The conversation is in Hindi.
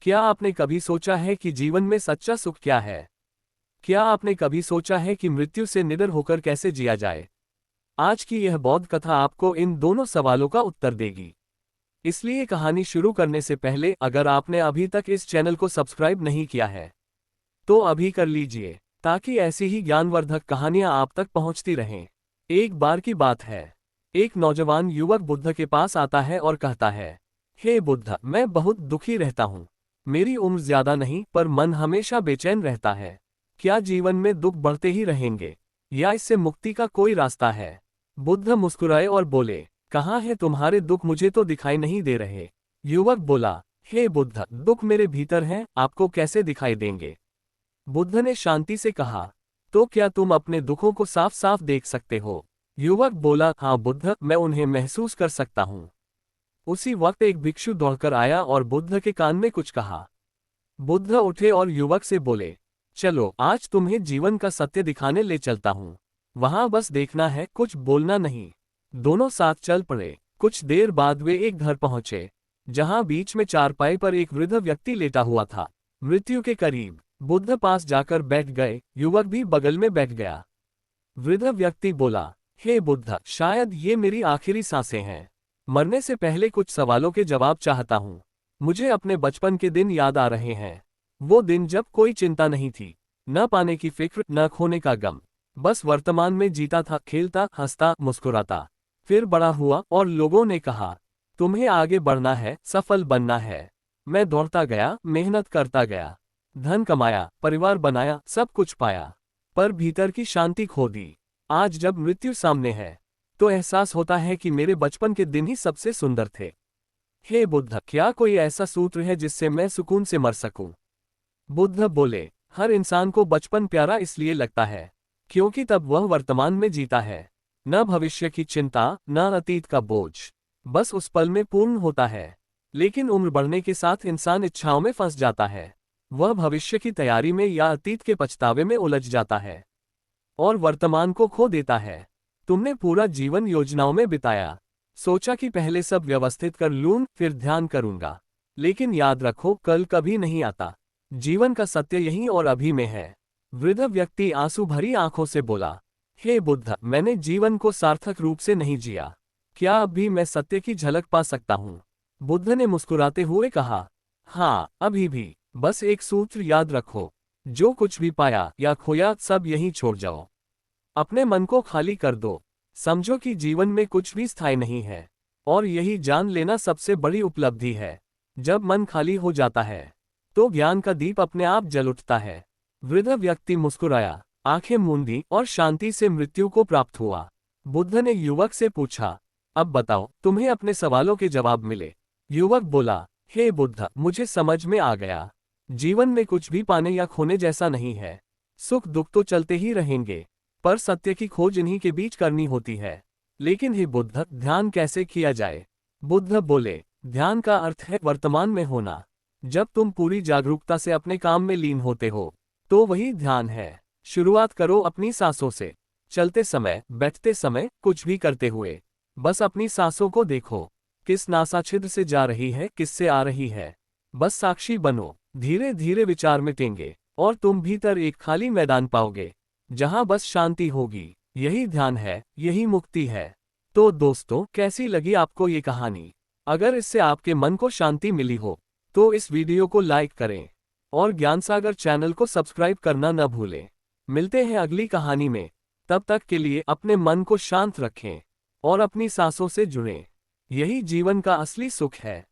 क्या आपने कभी सोचा है कि जीवन में सच्चा सुख क्या है? क्या आपने कभी सोचा है कि मृत्यु से निडर होकर कैसे जिया जाए? आज की यह बौद्ध कथा आपको इन दोनों सवालों का उत्तर देगी। इसलिए कहानी शुरू करने से पहले अगर आपने अभी तक इस चैनल को सब्सक्राइब नहीं किया है तो अभी कर लीजिए, ताकि ऐसी ही ज्ञानवर्धक कहानियां आप तक पहुंचती रहें। एक बार की बात है, एक नौजवान युवक बुद्ध के पास आता है और कहता है, हे बुद्ध, मैं बहुत दुखी रहता हूँ। मेरी उम्र ज्यादा नहीं, पर मन हमेशा बेचैन रहता है। क्या जीवन में दुख बढ़ते ही रहेंगे या इससे मुक्ति का कोई रास्ता है? बुद्ध मुस्कुराए और बोले, कहाँ है तुम्हारे दुख? मुझे तो दिखाई नहीं दे रहे। युवक बोला, हे बुद्ध, दुख मेरे भीतर हैं, आपको कैसे दिखाई देंगे? बुद्ध ने शांति से कहा, तो क्या तुम अपने दुखों को साफ साफ देख सकते हो? युवक बोला, हाँ बुद्ध, मैं उन्हें महसूस कर सकता हूँ। उसी वक्त एक भिक्षु दौड़कर आया और बुद्ध के कान में कुछ कहा। बुद्ध उठे और युवक से बोले, चलो आज तुम्हें जीवन का सत्य दिखाने ले चलता हूँ। वहां बस देखना है, कुछ बोलना नहीं। दोनों साथ चल पड़े। कुछ देर बाद वे एक घर पहुंचे, जहां बीच में चारपाई पर एक वृद्ध व्यक्ति लेटा हुआ था, मृत्यु के करीब। बुद्ध पास जाकर बैठ गए, युवक भी बगल में बैठ गया। वृद्ध व्यक्ति बोला, हे बुद्ध, शायद ये मेरी आखिरी सांसें हैं। मरने से पहले कुछ सवालों के जवाब चाहता हूँ। मुझे अपने बचपन के दिन याद आ रहे हैं। वो दिन जब कोई चिंता नहीं थी, न पाने की फिक्र, न खोने का गम। बस वर्तमान में जीता था, खेलता, हंसता, मुस्कुराता। फिर बड़ा हुआ और लोगों ने कहा, तुम्हें आगे बढ़ना है, सफल बनना है। मैं दौड़ता गया, मेहनत करता गया, धन कमाया, परिवार बनाया, सब कुछ पाया, पर भीतर की शांति खो दी। आज जब मृत्यु सामने है तो एहसास होता है कि मेरे बचपन के दिन ही सबसे सुंदर थे। हे बुद्ध, क्या कोई ऐसा सूत्र है जिससे मैं सुकून से मर सकूं? बुद्ध बोले, हर इंसान को बचपन प्यारा इसलिए लगता है क्योंकि तब वह वर्तमान में जीता है। न भविष्य की चिंता, न अतीत का बोझ, बस उस पल में पूर्ण होता है। लेकिन उम्र बढ़ने के साथ इंसान इच्छाओं में फंस जाता है। वह भविष्य की तैयारी में या अतीत के पछतावे में उलझ जाता है और वर्तमान को खो देता है। तुमने पूरा जीवन योजनाओं में बिताया, सोचा कि पहले सब व्यवस्थित कर लूं, फिर ध्यान करूंगा। लेकिन याद रखो, कल कभी नहीं आता। जीवन का सत्य यहीं और अभी में है। वृद्ध व्यक्ति आंसू भरी आंखों से बोला, हे बुद्ध, मैंने जीवन को सार्थक रूप से नहीं जिया। क्या अब भी मैं सत्य की झलक पा सकता हूँ? बुद्ध ने मुस्कुराते हुए कहा, हाँ, अभी भी। बस एक सूत्र याद रखो, जो कुछ भी पाया या खोया, सब यहीं छोड़ जाओ। अपने मन को खाली कर दो। समझो कि जीवन में कुछ भी स्थायी नहीं है, और यही जान लेना सबसे बड़ी उपलब्धि है। जब मन खाली हो जाता है तो ज्ञान का दीप अपने आप जल उठता है। वृद्ध व्यक्ति मुस्कुराया, आंखें मूंदी और शांति से मृत्यु को प्राप्त हुआ। बुद्ध ने युवक से पूछा, अब बताओ, तुम्हें अपने सवालों के जवाब मिले? युवक बोला, हे बुद्ध, मुझे समझ में आ गया। जीवन में कुछ भी पाने या खोने जैसा नहीं है। सुख दुख तो चलते ही रहेंगे, पर सत्य की खोज इन्हीं के बीच करनी होती है। लेकिन हे बुद्ध, ध्यान कैसे किया जाए? बुद्ध बोले, ध्यान का अर्थ है वर्तमान में होना। जब तुम पूरी जागरूकता से अपने काम में लीन होते हो तो वही ध्यान है। शुरुआत करो अपनी सांसों से। चलते समय, बैठते समय, कुछ भी करते हुए बस अपनी सांसों को देखो। किस नासाछिद्र से जा रही है, किससे आ रही है, बस साक्षी बनो। धीरे धीरे विचार मिटेंगे और तुम भीतर एक खाली मैदान पाओगे, जहां बस शांति होगी। यही ध्यान है, यही मुक्ति है। तो दोस्तों, कैसी लगी आपको ये कहानी? अगर इससे आपके मन को शांति मिली हो तो इस वीडियो को लाइक करें और ज्ञानसागर चैनल को सब्सक्राइब करना न भूलें। मिलते हैं अगली कहानी में। तब तक के लिए अपने मन को शांत रखें और अपनी सांसों से जुड़ें। यही जीवन का असली सुख है।